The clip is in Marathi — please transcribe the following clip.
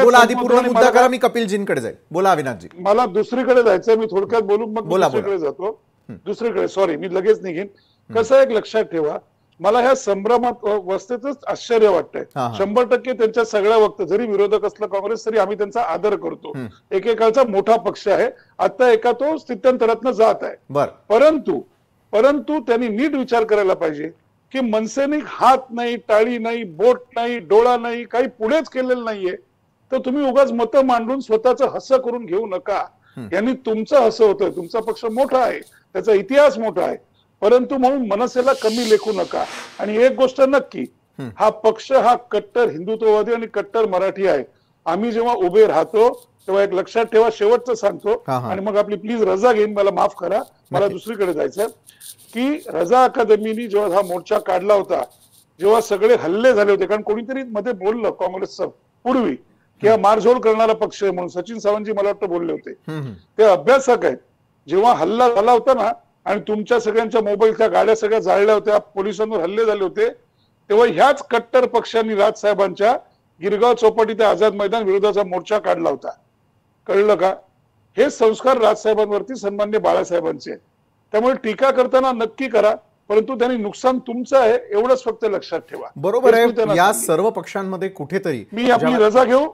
बोला, आधी पूर्ण मुद्दा करा, मी कपिलजींकडे जाईल. बोला अविनाशजी. मला दुसरीकडे जायचंय, मी थोडक्यात बोलून मग दुसरीकडे जातो. दुसरीकडे सॉरी, मी लगेच निघेन. कसं एक लक्षात ठेवा, मला ह्या संभ्रमात अवस्थेतच आश्चर्य वाटतंय. 100% त्यांच्या सगळ्या वक्त, जरी विरोधक असलं काँग्रेस तरी आम्ही त्यांचा आदर करतो. एकेकाळचा मोठा पक्ष आहे, आता एका तो स्थित्यंतरातनं जात आहे. परंतु त्यांनी नीट विचार करायला पाहिजे की मनसेने हात नाही, टाळी नाही, बोट नाही, डोळा नाही, काही पुढेच केलेलं नाहीये. तर तुम्ही उगाच मतं मांडून स्वतःचं हसं करून घेऊ नका. यांनी तुमचं हसं होतंय, तुमचा पक्ष मोठा आहे, त्याचा इतिहास मोठा आहे, परंतु म्हणून मनसेला कमी लेखू नका. आणि एक गोष्ट नक्की, हा पक्ष हा कट्टर हिंदुत्ववादी आणि कट्टर मराठी आहे. आम्ही जेव्हा उभे राहतो तेव्हा एक लक्षात ठेवा, शेवटचं सांगतो आणि मग आपली प्लीज रजा घेईन, मला माफ करा, मला दुसरीकडे जायचं की रजा अकादमीनी जेव्हा हा मोर्चा काढला होता, जेव्हा सगळे हल्ले झाले होते, कारण कोणीतरी मध्ये बोललं काँग्रेसचं पूर्वी की हा मारझोड करणारा पक्ष आहे म्हणून, सचिन सावंतजी मला वाटतं बोलले होते, ते अभ्यासक आहेत. जेव्हा हल्ला झाला होता ना आणि तुमच्या सगळ्यांच्या मोबाईलच्या गाड्या सगळ्या जाळल्या होत्या, पोलिसांवर हल्ले झाले होते, तेव्हा ह्याच कट्टर पक्षांनी राजसाहेबांच्या गिरगाव चौपाटी ते आझाद मैदान विरोधाचा मोर्चा काढला होता. कळलं का? हे संस्कार राजसाहेबांवरती सन्मान्य बाळासाहेबांचे. त्यामुळे टीका करताना नक्की करा, परंतु त्यांनी नुकसान तुमचं आहे एवढंच फक्त लक्षात ठेवा. बरोबर आहे. या सर्व पक्षांमध्ये कुठेतरी मी आपली रजा घेऊ.